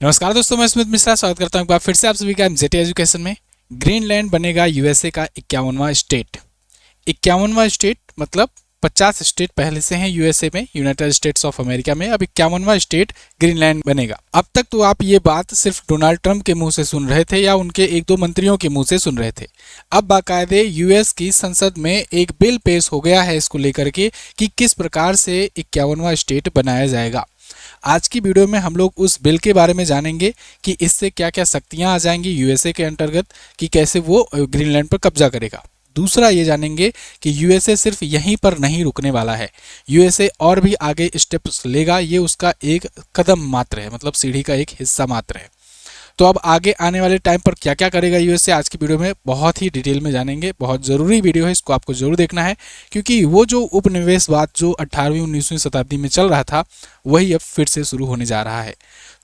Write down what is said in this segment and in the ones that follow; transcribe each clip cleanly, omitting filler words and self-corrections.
नमस्कार दोस्तों, मैं स्मित मिश्रा स्वागत करता हूं एक बार फिर से आप सभी का एमजेटी एजुकेशन में। ग्रीनलैंड बनेगा यूएसए का 51वां स्टेट। 51वां स्टेट मतलब 50 स्टेट पहले से हैं यूएसए में, यूनाइटेड स्टेट्स ऑफ अमेरिका में। अब 51वां स्टेट ग्रीनलैंड बनेगा। अब तक तो आप ये बात सिर्फ डोनाल्ड ट्रंप के मुंह से सुन रहे थे या उनके एक दो मंत्रियों के मुंह से सुन रहे थे। अब बाकायदे यूएस की संसद में एक बिल पेश हो गया है इसको लेकर के कि किस प्रकार से 51वां स्टेट बनाया जाएगा। आज की वीडियो में हम लोग उस बिल के बारे में जानेंगे कि इससे क्या क्या शक्तियां आ जाएंगी यूएसए के अंतर्गत, कि कैसे वो ग्रीनलैंड पर कब्जा करेगा। दूसरा ये जानेंगे कि यूएसए सिर्फ यहीं पर नहीं रुकने वाला है, यूएसए और भी आगे स्टेप्स लेगा। ये उसका एक कदम मात्र है, मतलब सीढ़ी का एक हिस्सा मात्र है। तो अब आगे आने वाले टाइम पर क्या क्या करेगा यूएसए, आज की वीडियो में बहुत ही डिटेल में जानेंगे। बहुत ज़रूरी वीडियो है, इसको आपको जरूर देखना है, क्योंकि वो जो उपनिवेशवाद जो 18वीं 19वीं शताब्दी में चल रहा था वही अब फिर से शुरू होने जा रहा है।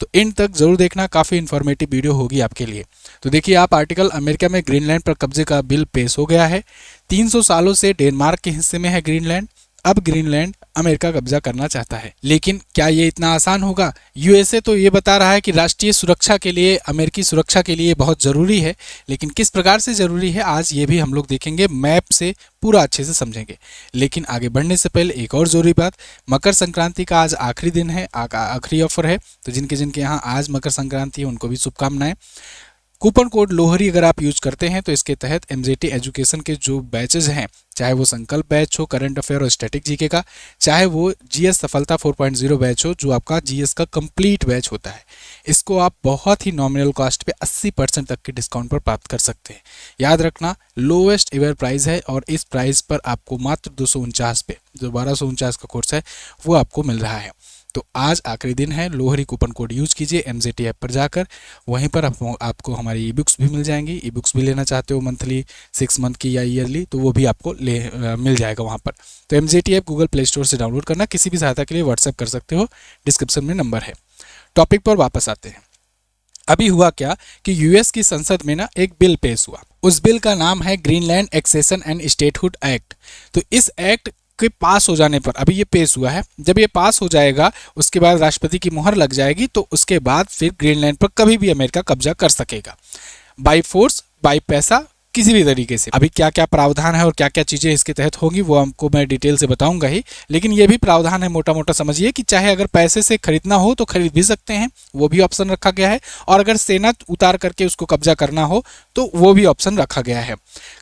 तो इन तक जरूर देखना, काफ़ी इन्फॉर्मेटिव वीडियो होगी आपके लिए। तो देखिए आप आर्टिकल, अमेरिका में ग्रीनलैंड पर कब्जे का बिल पेश हो गया है। 300 सालों से डेनमार्क के हिस्से में है ग्रीनलैंड। अब ग्रीनलैंड अमेरिका कब्जा करना चाहता है, लेकिन क्या ये इतना आसान होगा? यूएसए तो ये बता रहा है कि राष्ट्रीय सुरक्षा के लिए, अमेरिकी सुरक्षा के लिए बहुत जरूरी है, लेकिन किस प्रकार से जरूरी है आज ये भी हम लोग देखेंगे, मैप से पूरा अच्छे से समझेंगे। लेकिन आगे बढ़ने से पहले एक और जरूरी बात, मकर संक्रांति का आज आखिरी दिन है, आखिरी ऑफर है। तो जिनके जिनके यहाँ आज मकर संक्रांति है उनको भी शुभकामनाएं। कूपन कोड लोहरी अगर आप यूज करते हैं तो इसके तहत एमजेटी एजुकेशन के जो बैचेज हैं, चाहे वो संकल्प बैच हो करंट अफेयर और स्टैटिक जीके का, चाहे वो जीएस सफलता 4.0 बैच हो जो आपका जीएस का कंप्लीट बैच होता है, इसको आप बहुत ही नॉमिनल कॉस्ट पे 80% तक के डिस्काउंट पर प्राप्त कर सकते हैं। याद रखना, लोवेस्ट एवर प्राइस है और इस प्राइस पर आपको मात्र 249 पे, जो 1249 का कोर्स है वो आपको मिल रहा है। तो आज आखिरी दिन है, लोहरी कूपन कोड यूज कीजिए एमजेटी ऐप पर जाकर। वहीं पर आपको हमारी ई बुक्स भी मिल जाएंगी। ई बुक्स भी लेना चाहते हो मंथली, 6 मंथ की या ईयरली, तो वो भी आपको मिल जाएगा वहाँ पर। तो MJT app Google play store से डाउनलोड करना। किसी भी सहायता के लिए व्हाट्सएप कर सकते हो, डिस्क्रिप्शन में नंबर है। टॉपिक पर वापस आते हैं। अभी हुआ क्या कि यूएस की संसद में ना एक बिल पेश हुआ। उस बिल का नाम है Greenland accession and statehood act. तो इस एक्ट के पास हो जाने पर, अभी ये पेश हुआ है, जब ये पास हो जाएगा उसके बाद राष्ट्रपति की मुहर लग जाएगी, तो उसके बाद फिर ग्रीनलैंड पर कभी भी अमेरिका कब्जा कर सकेगा, बाई फोर्स, बाई पैसा, किसी भी तरीके से। अभी क्या क्या प्रावधान है और क्या क्या चीजें इसके तहत होंगी वो हमको मैं डिटेल से बताऊंगा ही, लेकिन ये भी प्रावधान है, मोटा मोटा समझिए कि चाहे अगर पैसे से खरीदना हो तो खरीद भी सकते हैं, वो भी ऑप्शन रखा गया है, और अगर सेना उतार करके उसको कब्जा करना हो तो वो भी ऑप्शन रखा गया है।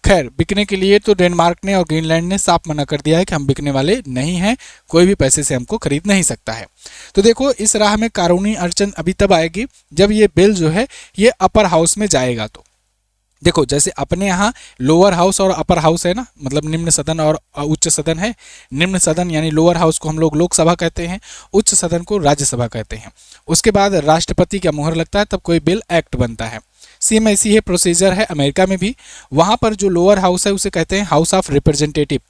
खैर, बिकने के लिए तो डेनमार्क ने और ग्रीनलैंड ने साफ मना कर दिया है कि हम बिकने वाले नहीं हैं, कोई भी पैसे से हमको खरीद नहीं सकता है। तो देखो, इस राह में कानूनी अड़चन अभी तब आएगी जब ये बिल जो है ये अपर हाउस में जाएगा। तो देखो, जैसे अपने यहाँ लोअर हाउस और अपर हाउस है ना, मतलब निम्न सदन और उच्च सदन है। निम्न सदन यानी लोअर हाउस को हम लोग लोकसभा कहते हैं, उच्च सदन को राज्यसभा कहते हैं। उसके बाद राष्ट्रपति का मुहर लगता है, तब कोई बिल एक्ट बनता है। सेम ऐसी है प्रोसीजर है अमेरिका में भी। वहाँ पर जो लोअर हाउस है उसे कहते हैं हाउस ऑफ रिप्रेजेंटेटिव,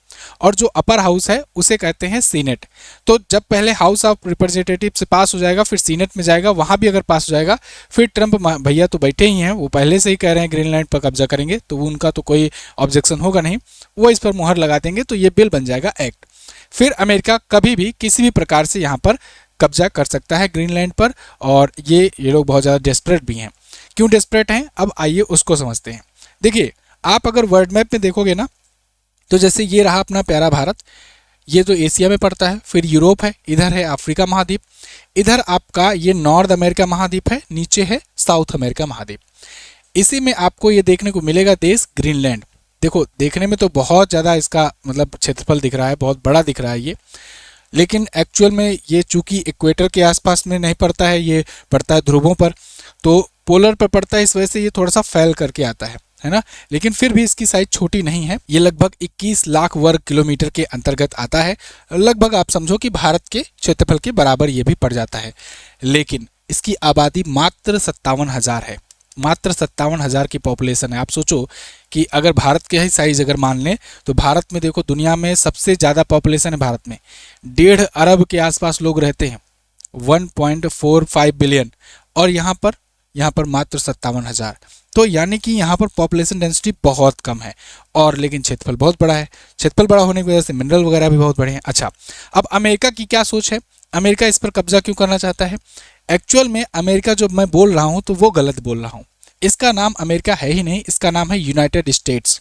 और जो अपर हाउस है उसे कहते हैं सीनेट। तो जब पहले हाउस ऑफ रिप्रेजेंटेटिव से पास हो जाएगा, फिर सीनेट में जाएगा, वहाँ भी अगर पास हो जाएगा, फिर ट्रंप भैया तो बैठे ही हैं, वो पहले से ही कह रहे हैं ग्रीनलैंड पर कब्जा करेंगे, तो उनका तो कोई ऑब्जेक्शन होगा नहीं, वो इस पर मुहर लगा देंगे, तो ये बिल बन जाएगा एक्ट। फिर अमेरिका कभी भी किसी भी प्रकार से यहाँ पर कब्जा कर सकता है ग्रीनलैंड पर। और ये लोग बहुत ज़्यादा डेस्परेट भी हैं। क्यों डेस्परेट हैं, अब आइए उसको समझते हैं। देखिए, आप अगर वर्ल्ड मैप में देखोगे ना, तो जैसे ये रहा अपना प्यारा भारत, ये तो एशिया में पड़ता है, फिर यूरोप है, इधर है अफ्रीका महाद्वीप, इधर आपका ये नॉर्थ अमेरिका महाद्वीप है, नीचे है साउथ अमेरिका महाद्वीप। इसी में आपको ये देखने को मिलेगा देश ग्रीनलैंड। देखो, देखने में तो बहुत ज़्यादा इसका मतलब क्षेत्रफल दिख रहा है, बहुत बड़ा दिख रहा है ये, लेकिन एक्चुअल में ये चूंकि इक्वेटर के आसपास में नहीं पड़ता है, ये पड़ता है ध्रुवों पर, तो पोलर पर पड़ता है, इस वजह से ये थोड़ा सा फैल करके आता है ना। लेकिन फिर भी इसकी साइज छोटी नहीं है, ये लगभग 21 लाख वर्ग किलोमीटर के अंतर्गत आता है। लगभग आप समझो कि भारत के क्षेत्रफल के बराबर ये भी पड़ जाता है। लेकिन इसकी आबादी मात्र 57,000 है, मात्र 57,000 की पॉपुलेशन है। आप सोचो कि अगर भारत के ही साइज अगर मान लें, तो भारत में देखो, दुनिया में सबसे ज़्यादा पॉपुलेशन है भारत में, 1.5 अरब के आसपास लोग रहते हैं, 1.45 बिलियन, और यहाँ पर मात्र 57,000। तो यानी कि यहाँ पर पॉपुलेशन डेंसिटी बहुत कम है, और लेकिन क्षेत्रफल बहुत बड़ा है। क्षेत्रफल बड़ा होने की वजह से मिनरल वगैरह भी बहुत बड़े हैं। अच्छा, अब अमेरिका की क्या सोच है, अमेरिका इस पर कब्जा क्यों करना चाहता है? एक्चुअल में अमेरिका जो मैं बोल रहा हूँ तो वो गलत बोल रहा हूँ। इसका नाम अमेरिका है ही नहीं, इसका नाम है United states.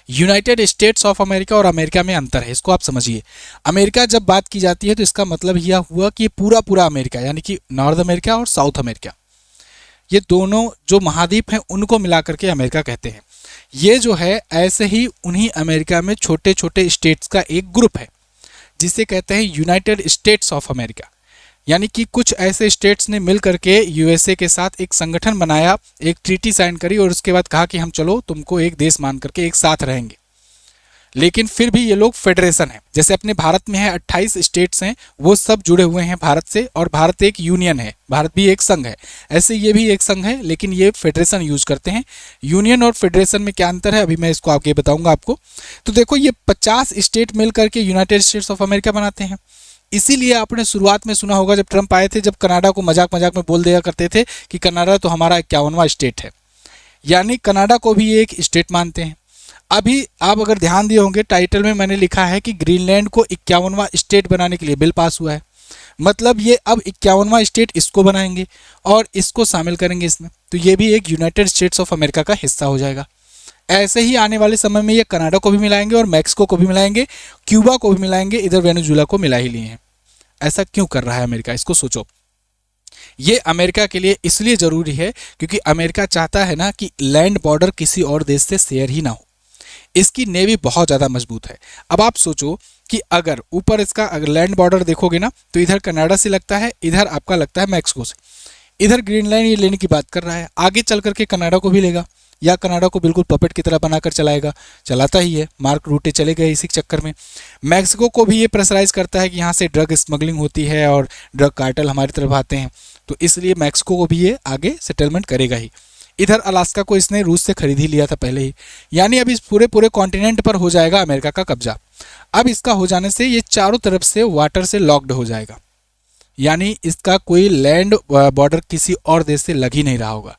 United states of America और अमेरिका में अंतर है, इसको आप समझिए। अमेरिका जब बात की जाती है तो इसका मतलब यह हुआ कि पूरा पूरा अमेरिका, यानी कि नॉर्थ अमेरिका और साउथ अमेरिका, ये दोनों जो महाद्वीप हैं उनको मिला करके अमेरिका कहते हैं। ये जो है ऐसे ही उन्हीं अमेरिका में छोटे छोटे स्टेट्स का एक ग्रुप है जिसे कहते हैं यूनाइटेड स्टेट्स ऑफ अमेरिका। यानी कि कुछ ऐसे स्टेट्स ने मिल करके यूएसए के साथ एक संगठन बनाया, एक ट्रीटी साइन करी और उसके बाद कहा कि हम चलो तुमको एक देश मान करके एक साथ रहेंगे। लेकिन फिर भी ये लोग फेडरेशन है, जैसे अपने भारत में है 28 स्टेट्स हैं, वो सब जुड़े हुए हैं भारत से और भारत एक यूनियन है, भारत भी एक संघ है। ऐसे ये भी एक संघ है लेकिन ये फेडरेशन यूज करते हैं। यूनियन और फेडरेशन में क्या अंतर है अभी मैं इसको आगे बताऊंगा आपको। तो देखो ये 50 स्टेट मिल करके यूनाइटेड स्टेट्स ऑफ अमेरिका बनाते हैं। इसीलिए आपने शुरुआत में सुना होगा जब ट्रंप आए थे, जब कनाडा को मजाक मजाक में बोल दिया करते थे कि कनाडा तो हमारा 51वां स्टेट है, यानी कनाडा को भी एक स्टेट मानते हैं। अभी आप अगर ध्यान दिए होंगे टाइटल में मैंने लिखा है कि ग्रीनलैंड को 51वां स्टेट बनाने के लिए बिल पास हुआ है। मतलब ये अब 51वां स्टेट इसको बनाएंगे और इसको शामिल करेंगे इसमें, तो ये भी एक यूनाइटेड स्टेट्स ऑफ अमेरिका का हिस्सा हो जाएगा। ऐसे ही आने वाले समय में ये कनाडा को भी मिलाएंगे और मैक्सिको को भी मिलाएंगे, क्यूबा को भी मिलाएंगे, इधर वेनेजुएला को मिला ही लिए हैं। ऐसा क्यों कर रहा है अमेरिका, इसको सोचो। ये अमेरिका के लिए इसलिए ज़रूरी है क्योंकि अमेरिका चाहता है ना कि लैंड बॉर्डर किसी और देश से शेयर ही ना हो। इसकी नेवी बहुत ज़्यादा मजबूत है। अब आप सोचो कि अगर ऊपर इसका अगर लैंड बॉर्डर देखोगे ना तो इधर कनाडा से लगता है, इधर आपका लगता है मैक्सिको से, इधर ग्रीनलैंड ये लेने की बात कर रहा है, आगे चल करके कनाडा को भी लेगा या कनाडा को बिल्कुल पपेट की तरह बनाकर चलाएगा, चलाता ही है, मार्क रूटे चले गए इसी चक्कर में। मैक्सिको को भी ये प्रेशराइज करता है कि यहाँ से ड्रग स्मगलिंग होती है और ड्रग कार्टेल हमारी तरफ आते हैं, तो इसलिए मैक्सिको को भी ये आगे सेटलमेंट करेगा ही। इधर अलास्का को इसने रूस से खरीद ही लिया था पहले ही, यानी अब इस पूरे पूरे कॉन्टिनेंट पर हो जाएगा अमेरिका का कब्जा। अब इसका हो जाने से ये चारों तरफ से वाटर से लॉक्ड हो जाएगा, यानी इसका कोई लैंड बॉर्डर किसी और देश से लग ही नहीं रहा होगा।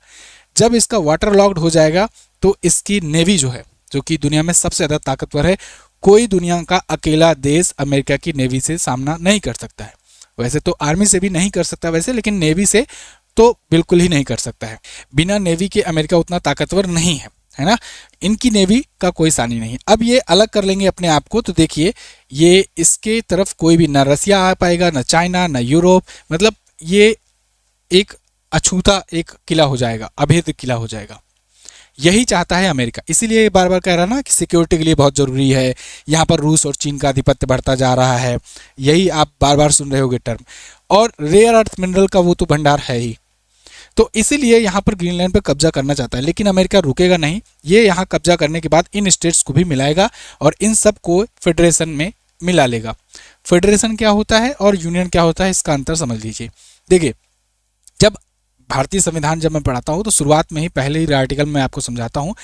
जब इसका वाटर लॉक्ड हो जाएगा तो इसकी नेवी जो है, जो कि दुनिया में सबसे ज़्यादा ताकतवर है, कोई दुनिया का अकेला देश अमेरिका की नेवी से सामना नहीं कर सकता है। वैसे तो आर्मी से भी नहीं कर सकता वैसे, लेकिन नेवी से तो बिल्कुल ही नहीं कर सकता है। बिना नेवी के अमेरिका उतना ताकतवर नहीं है, है ना। इनकी नेवी का कोई सानी नहीं है। अब ये अलग कर लेंगे अपने आप को, तो देखिए ये इसके तरफ कोई भी ना रसिया आ पाएगा, ना चाइना, ना यूरोप, मतलब ये एक अछूता एक किला हो जाएगा, अभेद किला हो जाएगा। यही चाहता है अमेरिका, इसीलिए बार बार कह रहा ना कि सिक्योरिटी के लिए बहुत ज़रूरी है, यहाँ पर रूस और चीन का आधिपत्य बढ़ता जा रहा है, यही आप बार बार सुन रहे होगे टर्म। और रेयर अर्थ मिनरल का वो तो भंडार है ही, तो इसीलिए यहाँ पर ग्रीनलैंड पर कब्जा करना चाहता है। लेकिन अमेरिका रुकेगा नहीं, ये यहाँ कब्जा करने के बाद इन स्टेट्स को भी मिलाएगा और इन सब को फेडरेशन में मिला लेगा। फेडरेशन क्या होता है और यूनियन क्या होता है, इसका अंतर समझ लीजिए। देखिए जब भारतीय संविधान जब मैं पढ़ाता हूँ तो शुरुआत में ही पहले ही आर्टिकल में आपको समझाता हूँ,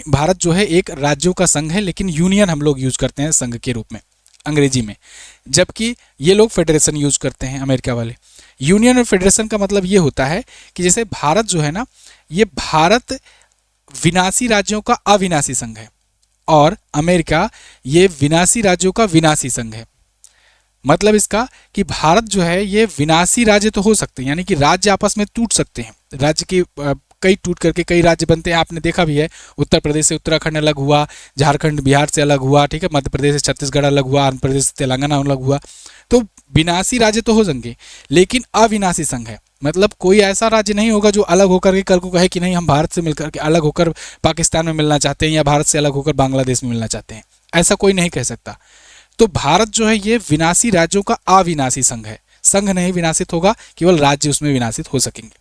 भारत जो है एक राज्यों का संघ है, लेकिन यूनियन हम लोग यूज करते हैं संघ के रूप में अंग्रेजी में, जबकि ये लोग फेडरेशन यूज करते हैं अमेरिका वाले। यूनियन और फेडरेशन का मतलब ये होता है कि जैसे भारत जो है ना, ये भारत विनाशी राज्यों का अविनाशी संघ है और अमेरिका ये विनाशी राज्यों का विनाशी संघ है। मतलब इसका कि भारत जो है ये विनाशी राज्य तो हो सकते हैं, यानी कि राज्य आपस में टूट सकते हैं, राज्य की कई टूट करके कई राज्य बनते हैं। आपने देखा भी है, उत्तर प्रदेश से उत्तराखंड अलग हुआ, झारखंड बिहार से अलग हुआ, ठीक है, मध्य प्रदेश से छत्तीसगढ़ अलग हुआ, आंध्र प्रदेश से तेलंगाना अलग हुआ। तो विनाशी राज्य तो हो जाएंगे, लेकिन अविनाशी संघ है। मतलब कोई ऐसा राज्य नहीं होगा जो अलग होकर के कल को कहे कि नहीं हम भारत से मिलकर के अलग होकर पाकिस्तान में मिलना चाहते हैं या भारत से अलग होकर बांग्लादेश में मिलना चाहते हैं, ऐसा कोई नहीं कह सकता। तो भारत जो है ये विनाशी राज्यों का अविनाशी संघ है, संघ नहीं विनाशित होगा, केवल राज्य उसमें विनाशित हो सकेंगे।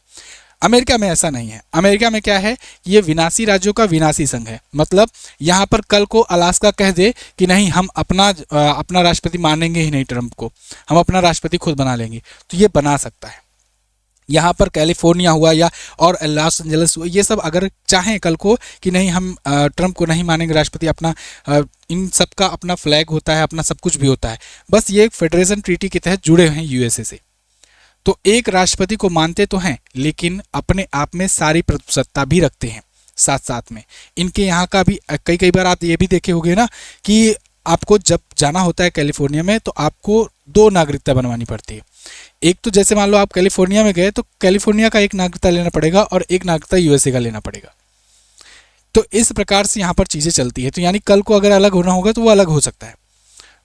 अमेरिका में ऐसा नहीं है। अमेरिका में क्या है, ये विनाशी राज्यों का विनाशी संघ है। मतलब यहाँ पर कल को अलास्का कह दे कि नहीं हम अपना राष्ट्रपति मानेंगे ही नहीं ट्रंप को, हम अपना राष्ट्रपति खुद बना लेंगे, तो ये बना सकता है। यहाँ पर कैलिफोर्निया हुआ या और लॉस एंजलिस हुआ, ये सब अगर चाहें कल को कि नहीं हम ट्रंप को नहीं मानेंगे राष्ट्रपति, अपना इन सब का अपना फ्लैग होता है, अपना सब कुछ भी होता है, बस ये एक फेडरेशन ट्रीटी के तहत जुड़े हैं यूएसए से। तो एक राष्ट्रपति को मानते तो हैं, लेकिन अपने आप में सारी प्रभुसत्ता भी रखते हैं साथ साथ में। इनके यहाँ का भी कई बार आप ये भी देखे होंगे ना कि आपको जब जाना होता है कैलिफोर्निया में तो आपको 2 नागरिकता बनवानी पड़ती है। एक तो जैसे मान लो आप कैलिफोर्निया में गए तो कैलिफोर्निया का एक नागरिकता लेना पड़ेगा और एक नागरिकता यूएसए का लेना पड़ेगा। तो इस प्रकार से यहाँ पर चीज़ें चलती है। तो यानी कल को अगर अलग होना होगा तो वो अलग हो सकता है।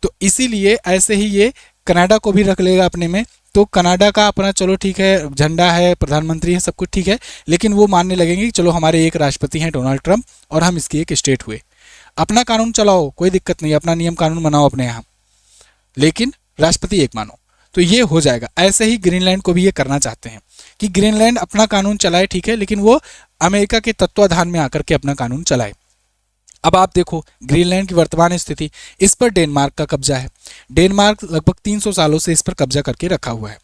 तो इसीलिए ऐसे ही ये कनाडा को भी रख लेगा अपने में। तो कनाडा का अपना चलो ठीक है, झंडा है, प्रधानमंत्री है, सब कुछ ठीक है, लेकिन वो मानने लगेंगे कि चलो हमारे एक राष्ट्रपति हैं डोनाल्ड ट्रंप और हम इसकी एक स्टेट हुए, अपना कानून चलाओ, कोई दिक्कत नहीं, अपना नियम कानून बनाओ अपने यहाँ, लेकिन राष्ट्रपति एक मानो। तो ये हो जाएगा। ऐसे ही ग्रीनलैंड को भी ये करना चाहते हैं कि ग्रीनलैंड अपना कानून चलाए, ठीक है, लेकिन वो अमेरिका के तत्वाधान में आकर के अपना कानून चलाए। अब आप देखो ग्रीनलैंड की वर्तमान स्थिति, इस पर डेनमार्क का कब्जा है। डेनमार्क लगभग 300 सालों से इस पर कब्जा करके रखा हुआ है।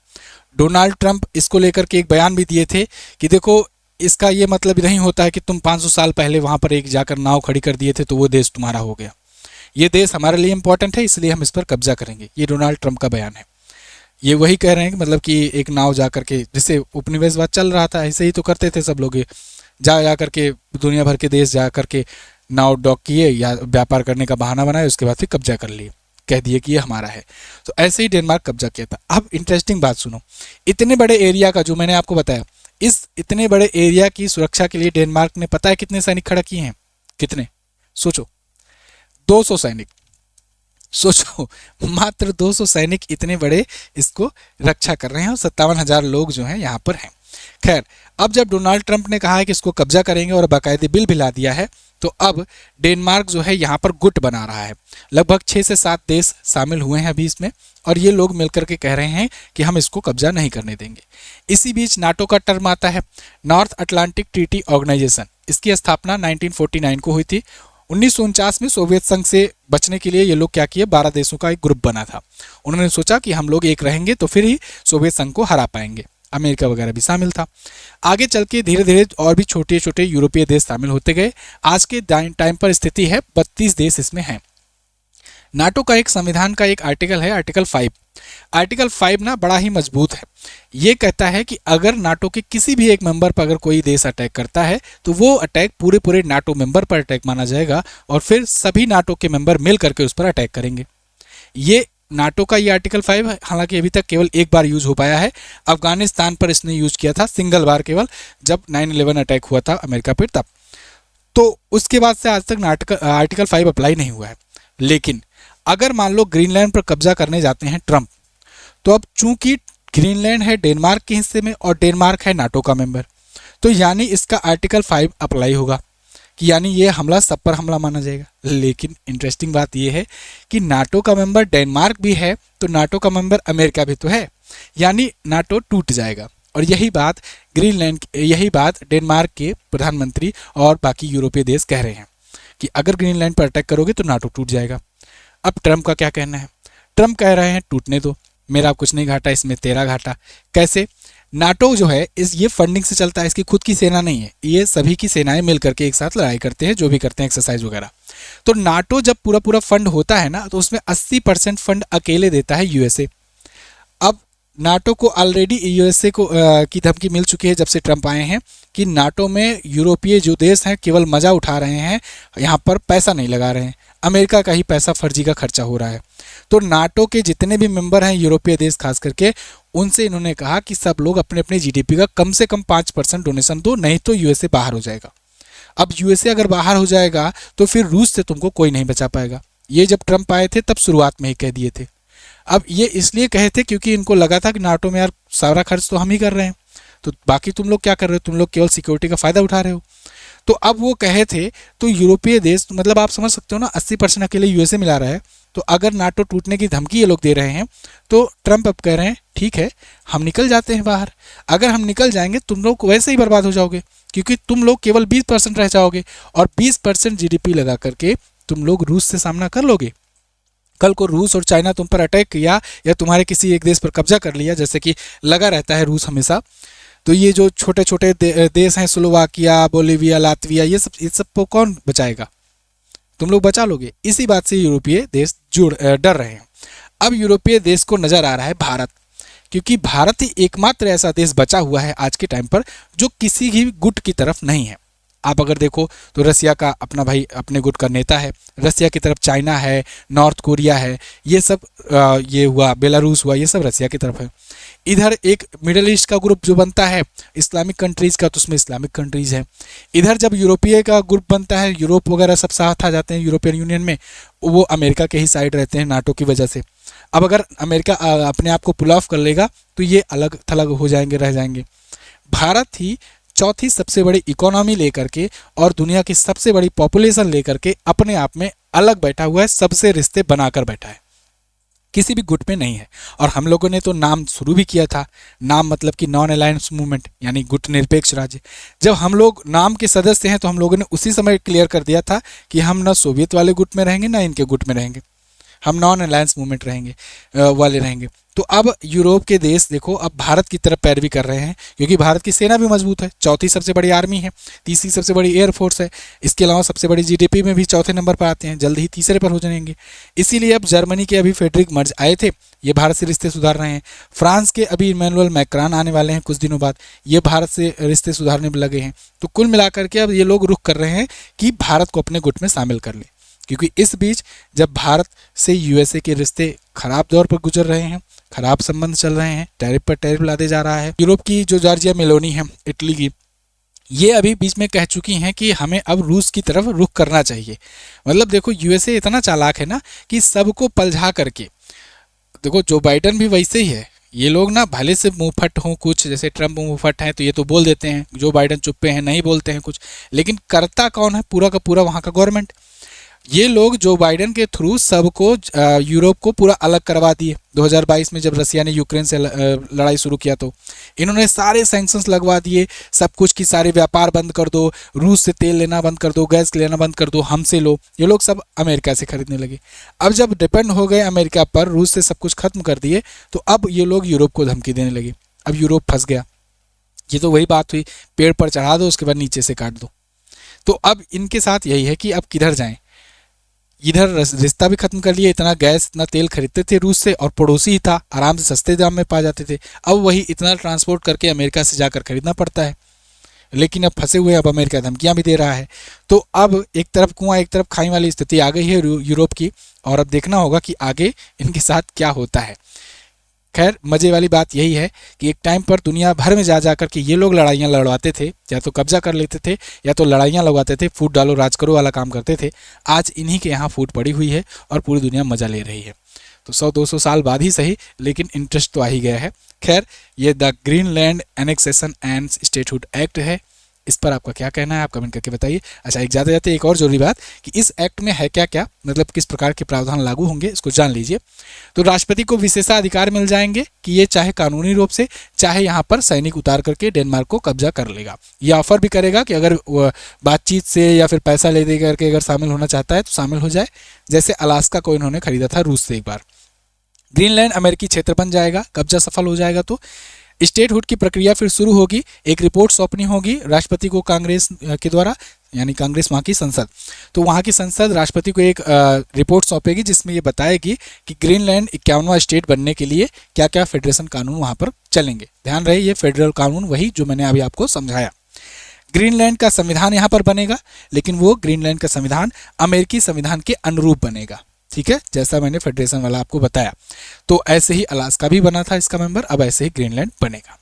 डोनाल्ड ट्रंप इसको लेकर के एक बयान भी दिए थे कि देखो इसका ये मतलब नहीं होता है कि तुम 500 साल पहले वहां पर एक जाकर नाव खड़ी कर दिए थे तो वो देश तुम्हारा हो गया। ये देश हमारे लिए इंपॉर्टेंट है, इसलिए हम इस पर कब्जा करेंगे। ये डोनाल्ड ट्रंप का बयान है। ये वही कह रहे हैं कि मतलब कि एक नाव जा करके, जिससे उपनिवेशवाद चल रहा था, ऐसे ही तो करते थे सब लोग, जा करके दुनिया भर के देश जा करके नाव डॉक किए या व्यापार करने का बहाना बनाए, उसके बाद फिर कब्जा कर लिए, कह दिए कि ये हमारा है। तो ऐसे ही डेनमार्क कब्जा किया था। अब इंटरेस्टिंग बात सुनो, इतने बड़े एरिया का जो मैंने आपको बताया, इस इतने बड़े एरिया की सुरक्षा के लिए डेनमार्क ने पता है कितने सैनिक खड़ा किए हैं? कितने? सोचो, 200 सैनिक। सोचो, मात्र 200 सैनिक इतने बड़े इसको रक्षा कर रहे हैं और 57,000 लोग जो हैं यहाँ पर हैं। खैर, अब जब डोनाल्ड ट्रंप ने कहा है कि इसको कब्जा करेंगे और बाकायदे बिल भी ला दिया है, तो अब डेनमार्क जो है यहाँ पर गुट बना रहा है। लगभग 6 से 7 देश शामिल हुए हैं अभी इसमें, और ये लोग मिलकर के कह रहे हैं कि हम इसको कब्जा नहीं करने देंगे। इसी बीच नाटो का टर्म आता है, नॉर्थ अटलांटिक ट्रीटी ऑर्गेनाइजेशन। इसकी स्थापना 1949 को हुई थी। 1949 में सोवियत संघ से बचने के लिए ये लोग क्या किए, 12 देशों का एक ग्रुप बना था। उन्होंने सोचा कि हम लोग एक रहेंगे तो फिर ही सोवियत संघ को हरा पाएंगे। अमेरिका वगैरह भी शामिल था। आगे चल के धीरे धीरे और भी छोटे छोटे यूरोपीय देश शामिल होते गए। आज के टाइम पर स्थिति है 32 देश इसमें हैं। नाटो का एक संविधान का एक आर्टिकल है, आर्टिकल 5। आर्टिकल 5 ना बड़ा ही मजबूत है। ये कहता है कि अगर नाटो के किसी भी एक मेंबर पर अगर कोई देश अटैक करता है तो वो अटैक पूरे नाटो मेंबर पर अटैक माना जाएगा और फिर सभी नाटो के मेंबर मिल करके उस पर अटैक करेंगे। ये नाटो का ये आर्टिकल 5 है। हालांकि अभी तक केवल एक बार यूज हो पाया है, अफगानिस्तान पर इसने यूज किया था सिंगल बार, केवल जब 9/11 अटैक हुआ था अमेरिका पर तब। तो उसके बाद से आज तक आर्टिकल 5 अप्लाई नहीं हुआ है। लेकिन अगर मान लो ग्रीनलैंड पर कब्जा करने जाते हैं ट्रंप, तो अब चूंकि ग्रीनलैंड है डेनमार्क के हिस्से में और डेनमार्क है नाटो का मेंबर, तो यानी इसका आर्टिकल 5 अप्लाई होगा कि यानी ये हमला सब पर हमला माना जाएगा। लेकिन इंटरेस्टिंग बात ये है कि नाटो का मेंबर डेनमार्क भी है तो नाटो का मेंबर अमेरिका भी तो है, यानी नाटो टूट जाएगा। और यही बात डेनमार्क के प्रधानमंत्री और बाकी यूरोपीय देश कह रहे हैं कि अगर ग्रीनलैंड पर अटैक करोगे तो नाटो टूट जाएगा। अब ट्रंप का क्या कहना है? ट्रंप कह रहे हैं टूटने दो, मेरा कुछ नहीं घाटा, इसमें तेरा घाटा। कैसे? नाटो जो है ये फंडिंग से चलता है, इसकी खुद की सेना नहीं है, ये सभी की सेनाएं मिल करके एक साथ लड़ाई करते हैं, जो भी करते हैं एक्सरसाइज वगैरह। तो नाटो जब पूरा फंड होता है ना, तो उसमें 80% फंड अकेले देता है यूएसए। अब नाटो को ऑलरेडी यूएसए को की धमकी मिल चुकी है जब से ट्रंप आए हैं कि नाटो में यूरोपीय जो देश हैं केवल मजा उठा रहे हैं, यहाँ पर पैसा नहीं लगा रहे हैं, अमेरिका का ही पैसा फर्जी का खर्चा हो रहा है। तो नाटो के जितने भी मेंबर हैं यूरोपीय देश खास करके, उनसे इन्होंने कहा कि सब लोग अपने अपने जीडीपी का कम से कम 5% डोनेशन दो, नहीं तो यूएसए बाहर हो जाएगा। अब यूएसए अगर बाहर हो जाएगा तो फिर रूस से तुमको कोई नहीं बचा पाएगा। ये जब ट्रंप आए थे तब शुरुआत में ही कह दिए थे। अब ये इसलिए कहे थे क्योंकि इनको लगा था कि नाटो में यार सारा खर्च तो हम ही कर रहे हैं, तो बाकी तुम लोग क्या कर रहे हो, तुम लोग केवल सिक्योरिटी का फायदा उठा रहे हो। तो अब वो कहे थे, तो यूरोपीय देश, मतलब आप समझ सकते हो ना, 80% अकेले यूएसए मिला रहा है। तो अगर नाटो टूटने की धमकी ये लोग दे रहे हैं, तो ट्रंप अब कह रहे हैं ठीक है हम निकल जाते हैं बाहर। अगर हम निकल जाएंगे तुम लोग वैसे ही बर्बाद हो जाओगे, क्योंकि तुम लोग केवल 20% रह जाओगे और 20% जीडीपी लगा करके तुम लोग रूस से सामना कर लोगे। कल को रूस और चाइना तुम पर अटैक किया या तुम्हारे किसी एक देश पर कब्जा कर लिया, जैसे कि लगा रहता है रूस हमेशा, तो ये जो छोटे छोटे देश हैं, स्लोवाकिया, बोलिविया, लातविया, ये सब को कौन बचाएगा? तुम लोग बचा लोगे। इसी बात से यूरोपीय देश डर रहे हैं। अब यूरोपीय देश को नजर आ रहा है भारत, क्योंकि भारत ही एकमात्र ऐसा देश बचा हुआ है आज के टाइम पर जो किसी भी गुट की तरफ नहीं है। आप अगर देखो तो रसिया का अपना भाई अपने गुट का नेता है, रसिया की तरफ चाइना है, नॉर्थ कोरिया है, ये सब ये हुआ, बेलारूस हुआ, ये सब रसिया की तरफ है। इधर एक मिडिल ईस्ट का ग्रुप जो बनता है इस्लामिक कंट्रीज़ का, तो उसमें इस्लामिक कंट्रीज़ है। इधर जब यूरोपीय का ग्रुप बनता है, यूरोप वगैरह सब साथ आ जाते हैं यूरोपियन यूनियन में, वो अमेरिका के ही साइड रहते हैं नाटो की वजह से। अब अगर अमेरिका अपने आप को पुल ऑफ कर लेगा तो ये अलग थलग हो जाएंगे, रह जाएंगे। भारत ही चौथी सबसे बड़ी इकोनॉमी लेकर के और दुनिया की सबसे बड़ी पॉपुलेशन लेकर के अपने आप में अलग बैठा हुआ है, सबसे रिश्ते बनाकर बैठा है, किसी भी गुट में नहीं है। और हम लोगों ने तो नाम शुरू भी किया था, नाम मतलब कि नॉन अलायंस मूवमेंट यानी गुट निरपेक्ष राज्य। जब हम लोग नाम के सदस्य हैं तो हम लोगों ने उसी समय क्लियर कर दिया था कि हम ना सोवियत वाले गुट में रहेंगे ना इनके गुट में रहेंगे, हम नॉन अलायंस मूवमेंट रहेंगे वाले रहेंगे। तो अब यूरोप के देश देखो अब भारत की तरफ पैरवी कर रहे हैं, क्योंकि भारत की सेना भी मजबूत है, चौथी सबसे बड़ी आर्मी है, तीसरी सबसे बड़ी एयरफोर्स है, इसके अलावा सबसे बड़ी जीडीपी में भी चौथे नंबर पर आते हैं, जल्द ही तीसरे पर हो जाएंगे। इसीलिए अब जर्मनी के अभी फेडरिक मर्ज आए थे, ये भारत से रिश्ते सुधार रहे हैं। फ्रांस के अभी इमैनुअल मैक्रान आने वाले हैं कुछ दिनों बाद, ये भारत से रिश्ते सुधारने में लगे हैं। तो कुल मिलाकर के अब ये लोग रुख कर रहे हैं कि भारत को अपने गुट में शामिल कर ले, क्योंकि इस बीच जब भारत से यूएसए के रिश्ते खराब दौर पर गुजर रहे हैं, खराब संबंध चल रहे हैं, टैरिफ पर टैरिफ लादे जा रहा है। यूरोप की जो जॉर्जिया मेलोनी है इटली की, ये अभी बीच में कह चुकी हैं कि हमें अब रूस की तरफ रुख करना चाहिए। मतलब देखो यूएसए इतना चालाक है ना कि सबको पलझा करके, देखो जो बाइडन भी वैसे ही है, ये लोग ना भले से मुंहफट हों, कुछ जैसे ट्रम्प मुंहफट हैं तो ये तो बोल देते हैं, जो बाइडन चुप्पे हैं नहीं बोलते हैं कुछ, लेकिन करता कौन है? पूरा का पूरा वहाँ का गवर्नमेंट। ये लोग जो बाइडन के थ्रू सबको यूरोप को पूरा अलग करवा दिए। 2022 में जब रसिया ने यूक्रेन से लड़ाई शुरू किया तो इन्होंने सारे सैंक्शंस लगवा दिए, सब कुछ की सारे व्यापार बंद कर दो, रूस से तेल लेना बंद कर दो, गैस लेना बंद कर दो, हमसे लो। ये लोग सब अमेरिका से खरीदने लगे। अब जब डिपेंड हो गए अमेरिका पर, रूस से सब कुछ खत्म कर दिए, तो अब ये लोग यूरोप को धमकी देने लगे। अब यूरोप फंस गया। ये तो वही बात हुई, पेड़ पर चढ़ा दो उसके बाद नीचे से काट दो। तो अब इनके साथ यही है कि अब किधर जाएं। इधर रिश्ता भी खत्म कर लिया, इतना गैस इतना तेल खरीदते थे रूस से और पड़ोसी ही था, आराम से सस्ते दाम में पा जाते थे। अब वही इतना ट्रांसपोर्ट करके अमेरिका से जाकर खरीदना पड़ता है, लेकिन अब फंसे हुए, अब अमेरिका धमकियां भी दे रहा है। तो अब एक तरफ कुआं एक तरफ खाई वाली स्थिति आ गई है यूरोप की, और अब देखना होगा कि आगे इनके साथ क्या होता है। खैर मजे वाली बात यही है कि एक टाइम पर दुनिया भर में जा कर के ये लोग लड़ाइयाँ लड़वाते थे, या तो कब्जा कर लेते थे या तो लड़ाइयाँ लगवाते थे, फूट डालो राज करो वाला काम करते थे। आज इन्हीं के यहाँ फूट पड़ी हुई है और पूरी दुनिया मजा ले रही है। तो 100-200 साल बाद ही सही, लेकिन इंटरेस्ट तो आ ही गया है। खैर ये the Greenland annexation and statehood act है, इस पर आपका क्या कहना है आप कमेंट करके बताइए। अच्छा एक जाते जाते एक और जरूरी बात कि इस एक्ट में है क्या क्या, मतलब किस प्रकार के प्रावधान लागू होंगे, इसको जान लीजिए। तो राष्ट्रपति को विशेषाधिकार मिल जाएंगे कि ये चाहे कानूनी रूप से चाहे यहाँ पर सैनिक उतार करके डेनमार्क को कब्जा कर लेगा। ये ऑफर भी करेगा कि अगर बातचीत से या फिर पैसा ले दे करके अगर शामिल होना चाहता है तो शामिल हो जाए, जैसे अलास्का को इन्होंने खरीदा था रूस से एक बार। ग्रीनलैंड अमेरिकी क्षेत्र बन जाएगा, कब्जा सफल हो जाएगा। तो स्टेटहुड की प्रक्रिया फिर शुरू होगी, एक रिपोर्ट सौंपनी होगी राष्ट्रपति को कांग्रेस के द्वारा, यानी कांग्रेस वहाँ की संसद। तो वहाँ की संसद राष्ट्रपति को एक रिपोर्ट सौंपेगी जिसमें ये बताएगी कि ग्रीनलैंड 51वां स्टेट बनने के लिए क्या क्या फेडरेशन कानून वहाँ पर चलेंगे। ध्यान रहे ये फेडरल कानून वही जो मैंने अभी आपको समझाया। ग्रीनलैंड का संविधान यहाँ पर बनेगा, लेकिन वो ग्रीनलैंड का संविधान अमेरिकी संविधान के अनुरूप बनेगा, ठीक है, जैसा मैंने फेडरेशन वाला आपको बताया। तो ऐसे ही अलास्का भी बना था इसका मेंबर, अब ऐसे ही ग्रीनलैंड बनेगा।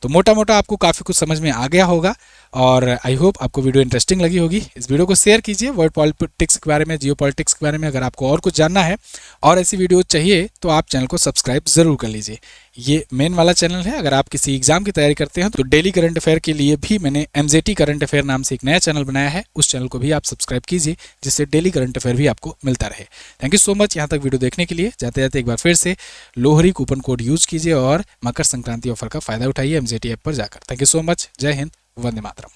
तो मोटा मोटा आपको काफ़ी कुछ समझ में आ गया होगा, और आई होप आपको वीडियो इंटरेस्टिंग लगी होगी। इस वीडियो को शेयर कीजिए। वर्ल्ड पॉलिटिक्स के बारे में, जियो पॉलिटिक्स के बारे में अगर आपको और कुछ जानना है और ऐसी वीडियो चाहिए तो आप चैनल को सब्सक्राइब ज़रूर कर लीजिए। ये मेन वाला चैनल है। अगर आप किसी एग्जाम की तैयारी करते हैं तो डेली करंट अफेयर के लिए भी मैंने MJT करंट अफेयर नाम से एक नया चैनल बनाया है, उस चैनल को भी आप सब्सक्राइब कीजिए, जिससे डेली करंट अफेयर भी आपको मिलता रहे। थैंक यू सो मच यहाँ तक वीडियो देखने के लिए। जाते जाते एक बार फिर से लोहरी कूपन कोड यूज़ कीजिए और मकर संक्रांति ऑफर का फ़ायदा उठाइए MJT ऐप पर जाकर। Thank you so much. जय हिंद, वंदे मातरम।